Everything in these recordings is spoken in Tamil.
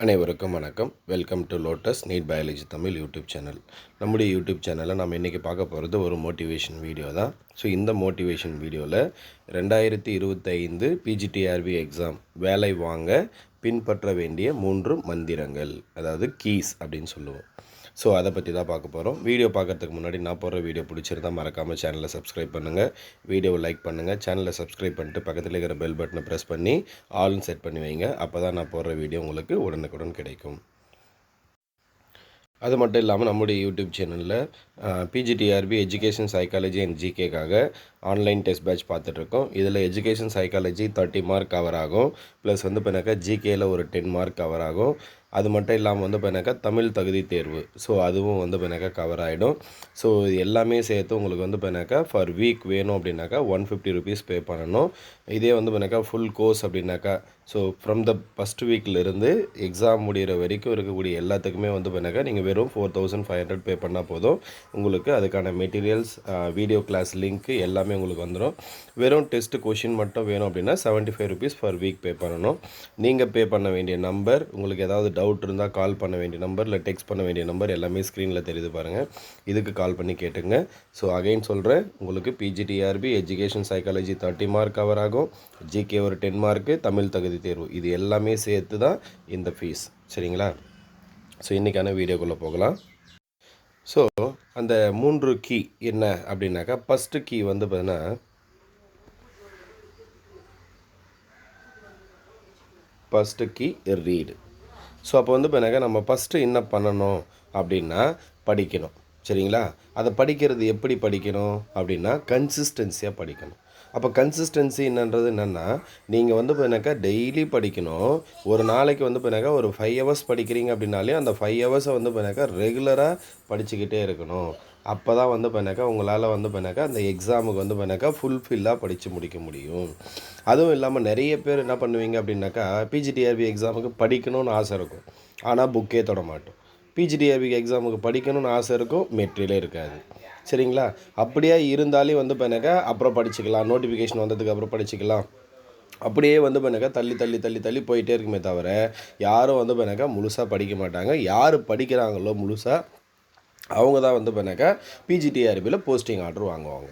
அனைவருக்கும் வணக்கம். Welcome to Lotus NEET biology Tamil YouTube channel. நம்முடைய யூடியூப் சேனலில் நம்ம இன்றைக்கி பார்க்க போகிறது ஒரு மோட்டிவேஷன் வீடியோ தான். ஸோ இந்த மோட்டிவேஷன் வீடியோவில் 2025 பிஜிடிஆர்பி எக்ஸாம் வேலை வாங்க பின்பற்ற வேண்டிய 3 மந்திரங்கள், அதாவது கீஸ் அப்படின்னு சொல்லுவோம். ஸோ அதை பற்றி தான் பார்க்க போகிறோம். வீடியோ பார்க்குறதுக்கு முன்னாடி நான் போடுற வீடியோ பிடிச்சிருந்தா மறக்காமல் சேனலை சப்ஸ்கிரைப் பண்ணுங்கள், வீடியோவை லைக் பண்ணுங்கள், சேனலை சப்ஸ்கிரைப் பண்ணிட்டு பக்கத்தில் இருக்கிற பெல் பட்டனை ப்ரெஸ் பண்ணி ஆல்னு செட் பண்ணி வைங்க. அப்போ தான் நான் போடுற வீடியோ உங்களுக்கு உடனுக்குடன் கிடைக்கும். அது மட்டும் இல்லாமல் நம்முடைய யூடியூப் சேனலில் பிஜிடிஆர்பி எஜுகேஷன் சைக்காலஜி அண்ட் ஜிகேக்காக ஆன்லைன் டெஸ்ட் பேட்ச் பார்த்துட்ருக்கோம். இதில் எஜுகேஷன் சைக்காலஜி 30 மார்க் கவர் ஆகும், ப்ளஸ் வந்து இப்போனாக்கா ஜிகேயில் ஒரு 10 மார்க் கவர் ஆகும். அது மட்டும் இல்லாமல் வந்து இப்போனாக்கா தமிழ் தகுதி தேர்வு, ஸோ அதுவும் வந்து இப்போனாக்கா கவர் ஆகிடும். ஸோ இது எல்லாமே சேர்த்து உங்களுக்கு வந்து இப்போனாக்கா ஃபர் வீக் வேணும் அப்படின்னாக்கா 150 ருபீஸ் பே பண்ணணும். இதே வந்து இப்போனாக்கா ஃபுல் கோர்ஸ் அப்படின்னாக்கா, ஸோ ஃப்ரம் த ஃபஸ்ட் வீக்லேருந்து எக்ஸாம் முடிகிற வரைக்கும் இருக்கக்கூடிய எல்லாத்துக்குமே வந்து இப்போனாக்கா நீங்கள் வெறும் 4500 பே பண்ணால் போதும். உங்களுக்கு அதுக்கான மெட்டீரியல்ஸ், வீடியோ கிளாஸ் லிங்க்கு எல்லாமே உங்களுக்கு வந்துடும். வெறும் டெஸ்ட்டு கொஷின் மட்டும் வேணும் அப்படின்னா 75 ருபீஸ் பர் வீக் பே பண்ணணும். நீங்கள் பே பண்ண வேண்டிய நம்பர், உங்களுக்கு ஏதாவது டவுட் இருந்தால் கால் பண்ண வேண்டிய நம்பர், இல்லை டெக்ஸ்ட் பண்ண வேண்டிய நம்பர் எல்லாமே ஸ்க்ரீனில் தெரியுது பாருங்கள். இதுக்கு கால் பண்ணி கேட்டுங்க. ஸோ அகைன் சொல்கிறேன், உங்களுக்கு PGTRB education psychology 30 mark cover ஆகும், ஜிகே ஒரு 10 மார்க்கு, தமிழ் தகுதி தேர்வு, இது எல்லாமே சேர்த்து தான் இந்த ஃபீஸ். சரிங்களா? ஸோ இன்றைக்கான வீடியோக்குள்ளே போகலாம். ஸோ அந்த 3 கீ என்ன அப்படின்னாக்கா, ஃபஸ்ட்டு கீ வந்து பார்த்தீங்கன்னா ஃபஸ்ட்டு கீ ரீடு. ஸோ அப்போ வந்து பார்த்தீங்கன்னா நம்ம ஃபஸ்ட்டு என்ன பண்ணணும் அப்படின்னா படிக்கணும். சரிங்களா? அதை படிக்கிறது எப்படி படிக்கணும் அப்படின்னா கன்சிஸ்டன்சியாக படிக்கணும். அப்போ கன்சிஸ்டன்சி என்னன்னா, நீங்கள் வந்து பார்த்தீங்கன்னாக்கா டெய்லி படிக்கணும். ஒரு நாளைக்கு வந்து பார்த்தீங்கன்னாக்கா ஒரு 5 ஹவர்ஸ் படிக்கிறீங்க அப்படின்னாலே அந்த 5 ஹவர்ஸை வந்து பார்த்தீங்கன்னாக்கா ரெகுலராக படிச்சுக்கிட்டே இருக்கணும். அப்போ தான் வந்து பார்த்தீங்கன்னாக்கா உங்களால் வந்து பார்த்தீங்கன்னாக்கா அந்த எக்ஸாமுக்கு வந்து பார்த்தீங்கன்னாக்கா ஃபுல்ஃபில்லாக படித்து முடிக்க முடியும். அதுவும் இல்லாமல் நிறைய பேர் என்ன பண்ணுவீங்க அப்படின்னாக்கா, பிஜிடிஆர்பி எக்ஸாமுக்கு படிக்கணும்னு ஆசை இருக்கும், ஆனால் புக்கே தொட மாட்டோம். பிஜிடிஆர்பி எக்ஸாமுக்கு படிக்கணும்னு ஆசை இருக்கும், மெட்டீரியலே இருக்காது. சரிங்களா? அப்படியே இருந்தாலே வந்து பார்த்தீங்கன்னாக்கா அப்புறம் படிச்சுக்கலாம், நோட்டிஃபிகேஷன் வந்ததுக்கு அப்புறம் படிச்சுக்கலாம், அப்படியே வந்து பார்த்தீங்கன்னாக்கா தள்ளி போயிட்டே இருக்குமே தவிர யாரும் வந்து பார்த்தீங்கன்னாக்கா முழுசாக படிக்க மாட்டாங்க. யார் படிக்கிறாங்களோ முழுசாக அவங்க தான் வந்து பார்த்தீங்கன்னாக்கா பிஜிடிஆர்பியில் போஸ்டிங் ஆர்டர் வாங்குவாங்க.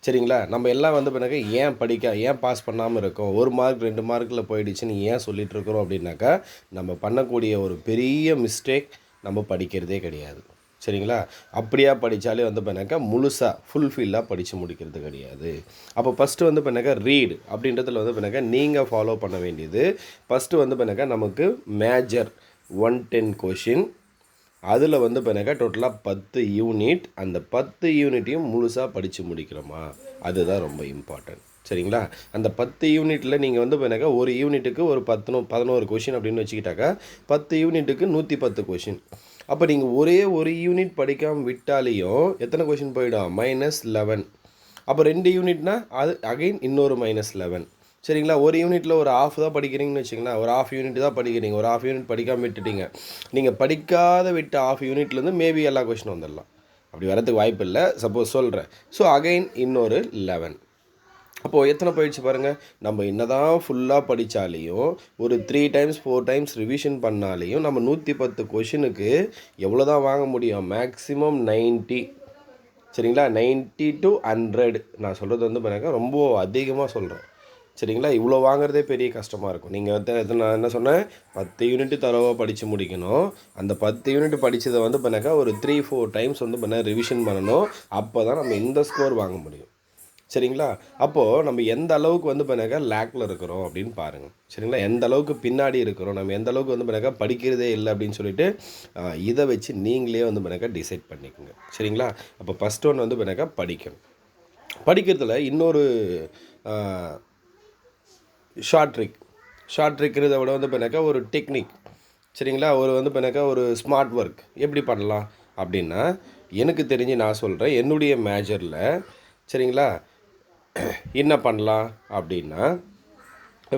சரிங்களா? நம்ம எல்லாம் வந்து பார்த்தீங்கன்னாக்கா ஏன் பாஸ் பண்ணாமல் இருக்கோம், 1 மார்க் 2 மார்க்கில் போயிடுச்சுன்னு ஏன் சொல்லிகிட்டு இருக்கிறோம் அப்படின்னாக்கா, நம்ம பண்ணக்கூடிய ஒரு பெரிய மிஸ்டேக், நம்ம படிக்கிறதே கிடையாது. சரிங்களா? அப்படியா படித்தாலே வந்து பார்த்தீங்கன்னாக்கா முழுசாக ஃபுல்ஃபில்லாக படித்து முடிக்கிறது கிடையாது. அப்போ ஃபஸ்ட்டு வந்து பார்த்தீங்கன்னாக்கா ரீடு அப்படின்றதுல வந்து பார்த்தீங்கன்னாக்கா நீங்கள் ஃபாலோ பண்ண வேண்டியது, ஃபஸ்ட்டு வந்து பார்த்தீங்கன்னாக்கா நமக்கு மேஜர் 110 கொஷின், அதில் வந்து பார்த்தீங்கன்னாக்கா டோட்டலாக 10 யூனிட், அந்த 10 யூனிட்டையும் முழுசாக படித்து முடிக்கிறோமா, அதுதான் ரொம்ப இம்பார்ட்டன்ட். சரிங்களா? அந்த 10 யூனிட்டில் நீங்கள் வந்து பார்த்தீங்கன்னாக்கா ஒரு யூனிட்டுக்கு ஒரு 11 கொஷின் அப்படின்னு வச்சுக்கிட்டாக்கா 10 யூனிட்டுக்கு 110 கொஷின். அப்போ நீங்கள் ஒரே ஒரு யூனிட் படிக்காமல் விட்டாலேயும் எத்தனை கொஷின் போயிடும்? -11. அப்போ 2 யூனிட்னா அது அகைன் இன்னொரு -11. சரிங்களா? ஒரு யூனிட்டில் ஒரு ஆஃப் தான் படிக்கிறீங்கன்னு வச்சிங்களேன், ஒரு ஆஃப் யூனிட் தான் படிக்கிறீங்க, ஒரு ஆஃப் யூனிட் படிக்காமல் விட்டுட்டீங்க. நீங்கள் படிக்காத விட்ட ஆஃப் யூனிட்லேருந்து மேபி எல்லா கொஷினும் வந்துடலாம். அப்படி வரதுக்கு வாய்ப்பு இல்லை, சப்போஸ் சொல்கிறேன். ஸோ அகைன் இன்னொரு 11. அப்போது எத்தனை போயிடுச்சு பாருங்கள். நம்ம என்ன தான் ஃபுல்லாக படித்தாலேயும் ஒரு 3 டைம்ஸ் 4 டைம்ஸ் ரிவிஷன் பண்ணாலேயும் நம்ம 110 கொஷினுக்கு எவ்வளோ தான் வாங்க முடியும்? மேக்ஸிமம் 90. சரிங்களா? 90 to 100. நான் சொல்கிறது வந்து பார்த்தீங்கன்னா ரொம்ப அதிகமாக சொல்கிறேன். சரிங்களா? இவ்வளோ வாங்குறதே பெரிய கஷ்டமாக இருக்கும். நீங்கள் வந்து நான் என்ன சொன்னேன், 10 யூனிட் தரவாக படித்து முடிக்கணும். அந்த 10 யூனிட் படித்ததை வந்து பண்ணாக்கா ஒரு 3-4 டைம்ஸ் வந்து பண்ண ரிவிஷன் பண்ணணும். அப்போ தான் நம்ம இந்த ஸ்கோர் வாங்க முடியும். சரிங்களா? அப்போது நம்ம எந்த அளவுக்கு வந்து பண்ணாக்கா லேக்கில் இருக்கிறோம் அப்படின்னு பாருங்கள். சரிங்களா? எந்த அளவுக்கு பின்னாடி இருக்கிறோம், நம்ம எந்த அளவுக்கு வந்து பண்ணாக்கா படிக்கிறதே இல்லை அப்படின்னு சொல்லிட்டு இதை வச்சு நீங்களே வந்து பண்ணாக்கா டிசைட் பண்ணிக்கோங்க. சரிங்களா? அப்போ ஃபஸ்ட் ஒன்று வந்து பண்ணாக்கா படிக்கணும். படிக்கிறதுல இன்னொரு ஷார்ட் ட்ரிக்கிறத விட வந்து பண்ணாக்கா ஒரு டெக்னிக். சரிங்களா? ஒரு வந்து பண்ணாக்கா ஒரு ஸ்மார்ட் ஒர்க் எப்படி பண்ணலாம் அப்படின்னா, எனக்கு தெரிஞ்சு நான் சொல்கிறேன், என்னுடைய மேஜரில் சரிங்களா என்ன பண்ணலாம் அப்படின்னா,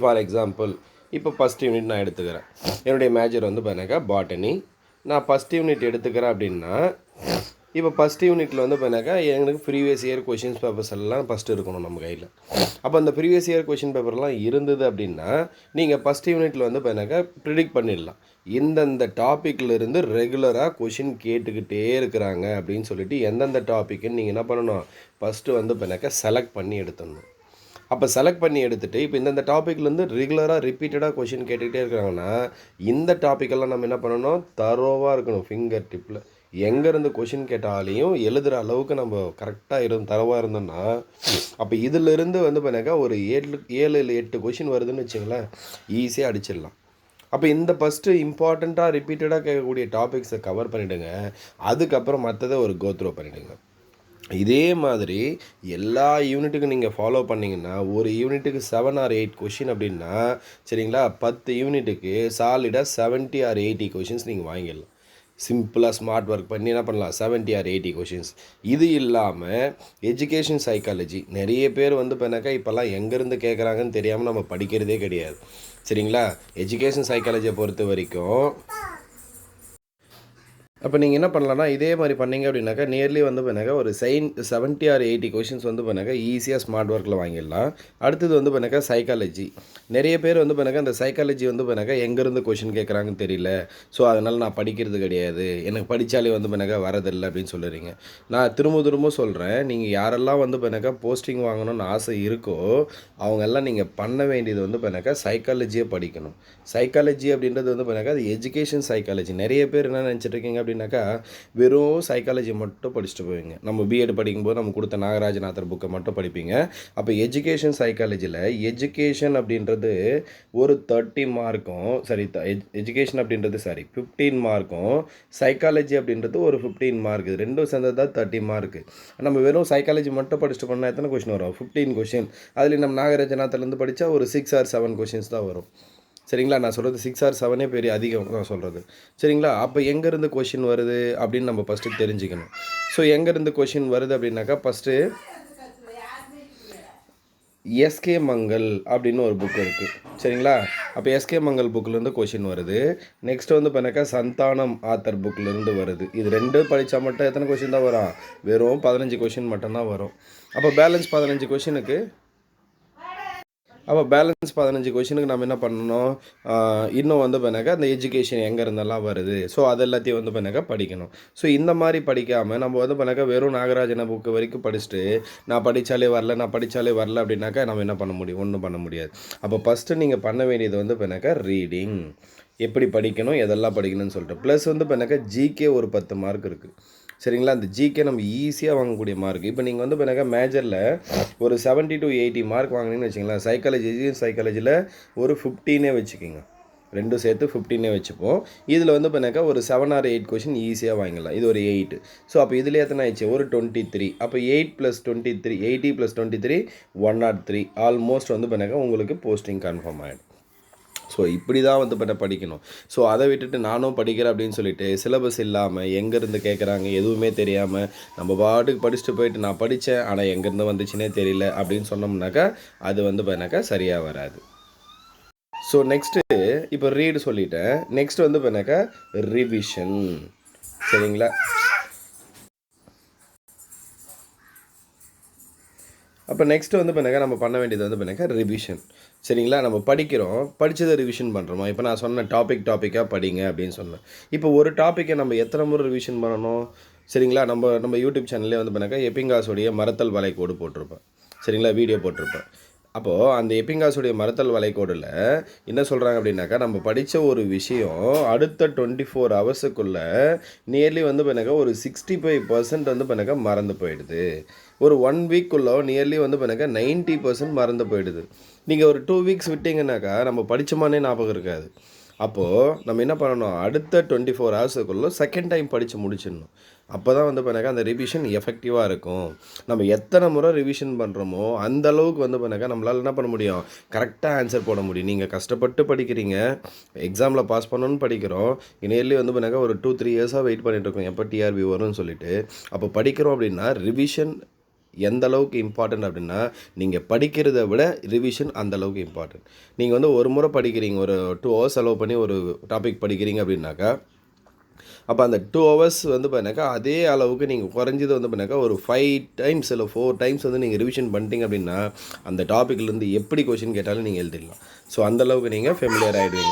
ஃபார் எக்ஸாம்பிள் இப்போ ஃபஸ்ட் யூனிட் நான் எடுத்துக்கிறேன். என்னுடைய மேஜர் வந்து பார்த்தீங்கன்னாக்கா பாட்டனி. நான் ஃபஸ்ட் யூனிட் எடுத்துக்கிறேன் அப்படின்னா இப்போ ஃபஸ்ட் யூனிட்டில் வந்து பார்த்தினாக்கா எங்களுக்கு ப்ரீவியஸ் இயர் கொஷின்ஸ் பேப்பர்ஸ் எல்லாம் ஃபஸ்ட்டு இருக்கணும் நம்ம கையில். அப்போ அந்த ப்ரீவியஸ் இயர் கொஷின் பேப்பர்லாம் இருந்தது அப்படின்னா நீங்கள் ஃபஸ்ட் யூனிட்டில் வந்து பார்த்தினாக்கா ப்ரிடிக்ட் பண்ணிடலாம். இந்தந்த டாப்பிக்லேருந்து ரெகுலராக கொஷின் கேட்டுக்கிட்டே இருக்கிறாங்க அப்படின்னு சொல்லிட்டு எந்தெந்த டாப்பிக்குன்னு நீங்கள் என்ன பண்ணணும், ஃபஸ்ட்டு வந்து பார்த்தினாக்கா செலக்ட் பண்ணி எடுத்துடணும். அப்போ செலக்ட் பண்ணி எடுத்துகிட்டு இப்போ இந்தந்த டாப்பிக்லேருந்து ரெகுலராக ரிப்பீட்டடாக கொஷின் கேட்டுக்கிட்டே இருக்கிறாங்கன்னா இந்த டாப்பிக்கெல்லாம் நம்ம என்ன பண்ணணும், தரோவாக இருக்கணும். ஃபிங்கர் டிப்பில் எங்கேருந்து கொஷின் கேட்டாலையும் எழுதுகிற அளவுக்கு நம்ம கரெக்டாக தரவாக இருந்தோம்னா அப்போ இதிலிருந்து வந்து பண்ணாக்கா ஒரு 7 இல்லை 8 கொஷின் வருதுன்னு வச்சுங்களேன், ஈஸியாக அடிச்சிடலாம். அப்போ இந்த ஃபஸ்ட்டு இம்பார்ட்டண்ட்டாக ரிப்பீட்டடாக கேட்கக்கூடிய டாபிக்ஸை கவர் பண்ணிவிடுங்க. அதுக்கப்புறம் மற்றதை ஒரு கோத்ரோ பண்ணிவிடுங்க. இதே மாதிரி எல்லா யூனிட்டுக்கும் நீங்கள் ஃபாலோ பண்ணிங்கன்னா ஒரு யூனிட்டுக்கு 7 or 8 கொஷின் அப்படின்னா சரிங்களா, 10 யூனிட்டுக்கு சாலிடாக 70 or 80 கொஷின்ஸ் நீங்கள் வாங்கிடலாம். சிம்பிளாக ஸ்மார்ட் ஒர்க் பண்ணி என்ன பண்ணலாம், 70 or 80 கொஷின்ஸ். இது இல்லாமல் எஜுகேஷன் சைக்காலஜி நிறைய பேர் வந்து பண்ணாக்கா இப்போல்லாம் எங்கேருந்து கேட்குறாங்கன்னு தெரியாமல் நம்ம படிக்கிறதே கிடையாது. சரிங்களா, எஜுகேஷன் சைக்காலஜியை பொறுத்த வரைக்கும் அப்போ நீங்கள் என்ன பண்ணலான்னா இதே மாதிரி பண்ணிங்க அப்படின்னாக்கா நியர்லி வந்து பண்ணாக்கா ஒரு 70 or 80 கொஷின்ஸ் வந்து பண்ணாக்கா ஈஸியாக ஸ்மார்ட் ஒர்க்கில் வாங்கிடலாம். அடுத்தது வந்து பண்ணாக்கா சைக்காலஜி. நிறைய பேர் வந்து பண்ணாக்கா அந்த சைக்காலஜி வந்து பண்ணாக்கா எங்கேருந்து கொஷின் கேட்குறாங்கன்னு தெரியல, ஸோ அதனால் நான் படிக்கிறது கிடையாது, எனக்கு படித்தாலே வந்து பண்ணாக்கா வரதில்லை அப்படின்னு சொல்லுறீங்க. நான் திரும்ப சொல்கிறேன், நீங்கள் யாரெல்லாம் வந்து பண்ணாக்கா போஸ்டிங் வாங்கணும்னு ஆசை இருக்கோ அவங்கெல்லாம் நீங்கள் பண்ண வேண்டியது வந்து பண்ணாக்கா சைக்காலஜியை படிக்கணும். சைக்காலஜி அப்படின்றது வந்து பண்ணாக்கா அது எஜுகேஷன் சைக்காலஜி. நிறைய பேர் என்ன நினச்சிட்டு இருக்கீங்க அப்படின்னாக்கா வெறும் சைக்காலஜி மட்டும் படிச்சுட்டு போவீங்க. நம்ம பிஎட் படிக்கும்போது நம்ம கொடுத்த நாகராஜநாதர் புக்கை மட்டும் படிப்பீங்க. அப்போ எஜுகேஷன் சைக்காலஜியில் எஜுகேஷன் அப்படின்றது ஒரு 30 மார்க்கும் எஜுகேஷன் அப்படின்றது 15 மார்க்கும், சைக்காலஜி அப்படின்றது ஒரு 15 மார்க். இது ரெண்டும் சேர்ந்தது தான் 30 மார்க்கு. நம்ம வெறும் சைக்காலஜி மட்டும் படிச்சுட்டு போனால் எத்தனை கொஷின் வரும், 15 கொஷின். அதில் நம்ம நாகராஜநாதர்லேருந்து படித்தா ஒரு 6 or 7 கொஷின்ஸ் தான் வரும். சரிங்களா, நான் சொல்கிறது 6 or 7 பெரிய அதிகம் நான் சொல்கிறது. சரிங்களா, அப்போ எங்கேருந்து கொஷின் வருது அப்படின்னு நம்ம ஃபஸ்ட்டு தெரிஞ்சுக்கணும். ஸோ எங்கேருந்து கொஷின் வருது அப்படின்னாக்கா ஃபஸ்ட்டு எஸ்கே மங்கள் அப்படின்னு ஒரு புக் இருக்குது. சரிங்களா, அப்போ எஸ்கே மங்கள் புக்கிலேருந்து கொஷின் வருது. நெக்ஸ்ட் வந்து பண்ணாக்கா சந்தானம் ஆத்தர் புக்கிலேருந்து வருது. இது ரெண்டும் படித்தா மட்டும் எத்தனை கொஷின் தான் வரும், வெறும் 15 கொஷின் மட்டும்தான் வரும். அப்போ பேலன்ஸ் 15 கொஷினுக்கு அப்போ பேலன்ஸ் 15 கொஷினுக்கு நம்ம என்ன பண்ணணும், இன்னும் வந்து பண்ணாக்கா அந்த எஜுகேஷன் எங்கே இருந்தெல்லாம் வருது, ஸோ அது எல்லாத்தையும் வந்து பண்ணாக்கா படிக்கணும். ஸோ இந்த மாதிரி படிக்காமல் நம்ம வந்து பண்ணாக்கா வெறும் நாகராஜன புக்கு வரைக்கும் படிச்சுட்டு நான் படித்தாலே வரல அப்படின்னாக்கா நம்ம என்ன பண்ண முடியும், ஒன்றும் பண்ண முடியாது. அப்போ ஃபஸ்ட்டு நீங்கள் பண்ண வேண்டியது வந்து பண்ணாக்கா ரீடிங், எப்படி படிக்கணும், எதெல்லாம் படிக்கணும்னு சொல்லிட்டு. ப்ளஸ் வந்து பண்ணாக்கா ஜிகே ஒரு 10 மார்க் இருக்குது. சரிங்களா, அந்த ஜிகே நம்ம ஈஸியாக வாங்கக்கூடிய மார்க். இப்போ நீங்கள் வந்து பண்ணாக்கா மேஜரில் ஒரு 70 to 80 மார்க் வாங்கினீங்கன்னு வச்சுங்களேன், சைக்காலஜியில் ஒரு 15 வச்சுக்கிங்க, ரெண்டும் சேர்த்து 15 வச்சுப்போம். இதில் வந்து பண்ணாக்கா ஒரு 7 or 8 கொஷின் ஈஸியாக வாங்கிடலாம். இது ஒரு 8. ஸோ அப்போ இதில் எத்தனை ஆயிடுச்சு, ஒரு 23. அப்போ 8 + 23 80 + 23 103. ஆல்மோஸ்ட் வந்து பண்ணாக்கா உங்களுக்கு போஸ்டிங் கன்ஃபார்ம் ஆகிடும். ஸோ இப்படி தான் வந்து படிக்கணும். ஸோ அதை விட்டுட்டு நானும் படிக்கிறேன் அப்படின்னு சொல்லிட்டு சிலபஸ் இல்லாமல் எங்கேருந்து கேட்குறாங்க எதுவுமே தெரியாமல் நம்ம பாட்டுக்கு படிச்சுட்டு போயிட்டு நான் படித்தேன் ஆனால் எங்கேருந்து வந்துச்சுன்னே தெரியல அப்படின்னு சொன்னோம்னாக்கா அது வந்து பண்ணாக்கா சரியாக வராது. ஸோ நெக்ஸ்ட்டு இப்போ ரீடு சொல்லிட்டேன். நெக்ஸ்ட் வந்து பண்ணாக்கா ரிவிஷன். சரிங்களா, அப்போ நெக்ஸ்ட்டு வந்து பண்ணாக்கா நம்ம பண்ண வேண்டியது வந்து பண்ணாக்கா ரிவிஷன். சரிங்களா, நம்ம படித்ததை ரிவிஷன் பண்ணுறோமா. இப்போ நான் சொன்ன டாப்பிக்காக படிங்க அப்படின்னு சொன்னேன். இப்போ ஒரு டாப்பிக்கை நம்ம எத்தனை முறை ரிவிஷன் பண்ணணும். சரிங்களா, நம்ம யூடியூப் சேனல்லே வந்து பண்ணாக்கா எப்பிங்காஸுடைய மரத்தல் வளைகோடு போட்டிருப்பேன். சரிங்களா, வீடியோ போட்டிருப்பேன். அப்போது அந்த எப்பிங்காஸுடைய மரத்தல் வளைகோடில் என்ன சொல்கிறாங்க அப்படின்னாக்கா நம்ம படித்த ஒரு விஷயம் அடுத்த 24 ஹவர்ஸுக்குள்ளே நியர்லி வந்து பண்ணாக்கா ஒரு 65% வந்து பண்ணாக்கா மறந்து போயிடுது. ஒரு 1 வீக்குள்ளே நியர்லி வந்து பண்ணாக்கா 90% மறந்து போயிடுது. நீங்கள் ஒரு 2 வீக்ஸ் விட்டிங்கனாக்கா நம்ம படித்தோமானே ஞாபகம் இருக்காது. அப்போது நம்ம என்ன பண்ணணும், அடுத்த 24 ஹவர்ஸுக்குள்ளே செகண்ட் டைம் படித்து முடிச்சிடணும். அப்போ தான் வந்து பண்ணாக்கா அந்த ரிவிஷன் எஃபெக்டிவாக இருக்கும். நம்ம எத்தனை முறை ரிவிஷன் பண்ணுறோமோ அந்த அளவுக்கு வந்து பண்ணாக்கா நம்மளால் என்ன பண்ண முடியும், கரெக்டாக ஆன்சர் போட முடியும். நீங்கள் கஷ்டப்பட்டு படிக்கிறீங்க, எக்ஸாமில் பாஸ் பண்ணணும்னு படிக்கிறோம், நியர்லி வந்து பண்ணாக்கா ஒரு 2-3 இயர்ஸாக வெயிட் பண்ணிகிட்ருக்கோம் எப்போ டிஆர்பி வரும்னு சொல்லிட்டு. அப்போ படிக்கிறோம் அப்படின்னா ரிவிஷன் எந்த அளவுக்கு இம்பார்ட்டன்ட் அப்படின்னா நீங்கள் படிக்கிறத விட ரிவிஷன் அந்த அளவுக்கு இம்பார்ட்டன்ட். நீங்கள் வந்து ஒரு முறை படிக்கிறீங்க, ஒரு 2 hours செலவு பண்ணி ஒரு டாபிக் படிக்கிறீங்க அப்படின்னாக்கா அப்போ அந்த 2 ஹவர்ஸ் வந்து பார்த்தீங்கன்னாக்கா அதே அளவுக்கு நீங்கள் குறைஞ்சது வந்து பார்த்தீங்கன்னாக்கா ஒரு 5 டைம்ஸ் இல்லை 4 டைம்ஸ் வந்து நீங்கள் ரிவிஷன் பண்ணிட்டீங்க அப்படின்னா அந்த டாப்பிக்லேருந்து எப்படி கொஷின் கேட்டாலும் நீங்கள் எழுதிடலாம். ஸோ அந்தளவுக்கு நீங்கள் ஃபெமிலியர் ஆகிடுவீங்க.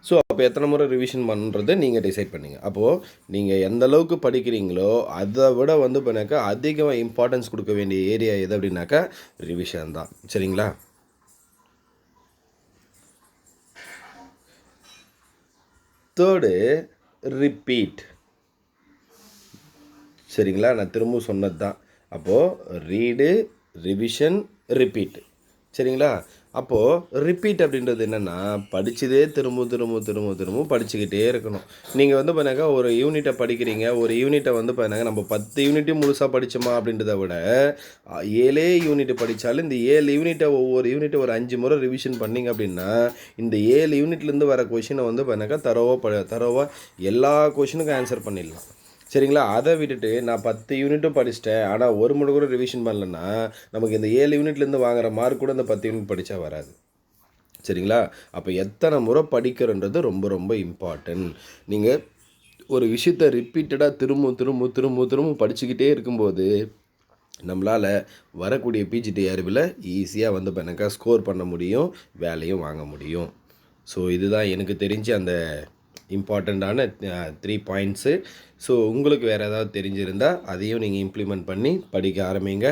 ஸோ அப்போ எத்தனை முறை ரிவிஷன் பண்ணுறதை நீங்கள் டிசைட் பண்ணிங்க. அப்போது நீங்கள் எந்த அளவுக்கு படிக்கிறீங்களோ அதை விட வந்து பண்ணாக்கா அதிகமாக இம்பார்ட்டன்ஸ் கொடுக்க வேண்டிய ஏரியா எது அப்படின்னாக்கா ரிவிஷன் தான். சரிங்களா? Third, repeat. சரிங்களா? நான் திரும்ப சொன்னது தான். அப்போது ரீடு, ரிவிஷன், ரிப்பீட். சரிங்களா? அப்போது ரிப்பீட் அப்படின்றது என்னென்னா படித்ததே திரும்ப படிச்சுக்கிட்டே இருக்கணும். நீங்கள் வந்து பார்த்தீங்கன்னாக்கா ஒரு யூனிட்டை படிக்கிறீங்க, ஒரு யூனிட்டை வந்து பார்த்தீங்கன்னா நம்ம 10 யூனிட்டையும் முழுசாக படித்தோமா அப்படின்றத விட 7 யூனிட் படித்தாலும் இந்த 7 யூனிட்டை ஒவ்வொரு யூனிட்டை ஒரு 5 முறை ரிவிஷன் பண்ணிங்க அப்படின்னா இந்த 7 யூனிட்லேருந்து வர கொஷினை வந்து பார்த்தீங்கன்னாக்கா தரோவாக எல்லா கொஷினுக்கும் ஆன்சர் பண்ணிடலாம். சரிங்களா? அதை விட்டுட்டு நான் 10 யூனிட்டும் படிச்சிட்டேன், ஆனால் ஒரு முறை கூட ரிவிஷன் பண்ணலன்னா நமக்கு இந்த 7 யூனிட்லேருந்து வாங்குகிற மார்க் கூட இந்த 10 யூனிட் படித்தா வராது. சரிங்களா? அப்போ எத்தனை முறை படிக்கிறன்றது ரொம்ப ரொம்ப இம்பார்ட்டன்ட். நீங்கள் ஒரு விஷயத்தை ரிப்பீட்டடாக திரும்ப படிச்சுக்கிட்டே இருக்கும்போது நம்மளால் வரக்கூடிய பிஜிடிஆர்பியில் ஈஸியாக வந்து பண்ணாக்கா ஸ்கோர் பண்ண முடியும், வேலையும் வாங்க முடியும். ஸோ இதுதான் எனக்கு தெரிஞ்சு அந்த இம்பார்ட்டண்ட்டான 3 பாயிண்ட்ஸு. ஸோ உங்களுக்கு வேறு ஏதாவது தெரிஞ்சிருந்தால் அதையும் நீங்கள் இம்ப்ளிமெண்ட் பண்ணி படிக்க ஆரம்பிங்க.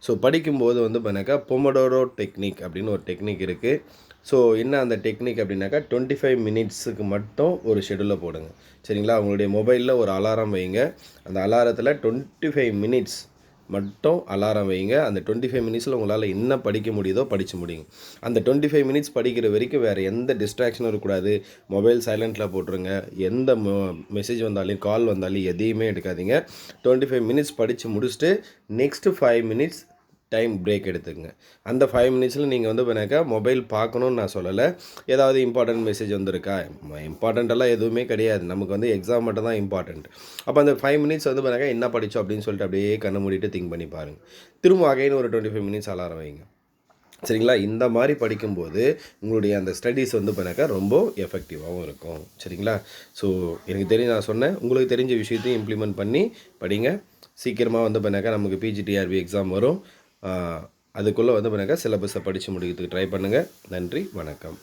ஸோ படிக்கும்போது வந்து பண்ணாக்கா பொமடோரோ டெக்னிக் அப்படின்னு ஒரு டெக்னிக் இருக்குது. ஸோ என்ன அந்த டெக்னிக் அப்படின்னாக்கா 25 மினிட்ஸுக்கு மட்டும் ஒரு ஷெடியூலை போடுங்க. சரிங்களா? உங்களுடைய மொபைலில் ஒரு அலாரம் வைங்க. அந்த அலாரத்தில் 25 மினிட்ஸ் மட்டும் அலாரம் வைங்க. அந்த 25 மினிட்ஸில் உங்களால் என்ன படிக்க முடியுதோ படித்து முடியுங்க. அந்த 25 மினிட்ஸ் படிக்கிற வரைக்கும் வேறு எந்த டிஸ்ட்ராக்ஷனும் இருக்கக்கூடாது. மொபைல் சைலண்ட்டில் போட்டுருங்க. எந்த மெசேஜ் வந்தாலும் கால் வந்தாலும் எதையுமே எடுக்காதீங்க. 25 மினிட்ஸ் படித்து முடிச்சுட்டு நெக்ஸ்ட்டு 5 மினிட்ஸ் டைம் பிரேக் எடுத்துக்கங்க. அந்த 5 மினிட்ஸில் நீங்கள் வந்து பண்ணாக்கா மொபைல் பார்க்கணுன்னு நான் சொல்லலை. ஏதாவது இம்பார்ட்டன்ட் மெசேஜ் வந்திருக்கா? இம்பார்ட்டண்ட்டெல்லாம் எதுவுமே கிடையாது. நமக்கு வந்து எக்ஸாம் மட்டும் தான் இம்பார்ட்டண்ட். அப்போ அந்த 5 மினிட்ஸ் வந்து பண்ணாக்கா என்ன படித்தோம் அப்படின்னு சொல்லிட்டு அப்படியே கண்ணை மூடிட்டு திங்க் பண்ணி பாருங்கள். திரும்ப அகைன் ஒரு 25 மினிட்ஸ் அலாரம் வைங்க. சரிங்களா? இந்த மாதிரி படிக்கும்போது உங்களுடைய அந்த ஸ்டடீஸ் வந்து பண்ணாக்கா ரொம்ப எஃபெக்டிவாகவும் இருக்கும். சரிங்களா? ஸோ எனக்கு தெரிஞ்சு நான் சொன்னேன், உங்களுக்கு தெரிஞ்ச விஷயத்தையும் இம்ப்ளிமெண்ட் பண்ணி படிங்க. சீக்கிரமாக வந்து பண்ணாக்கா நமக்கு பிஜிடிஆர்பி எக்ஸாம் வரும். அதுக்குள்ளே வந்து பண்ணாக்கா சிலபஸை படித்து முடிக்கிறதுக்கு ட்ரை பண்ணுங்கள். நன்றி, வணக்கம்.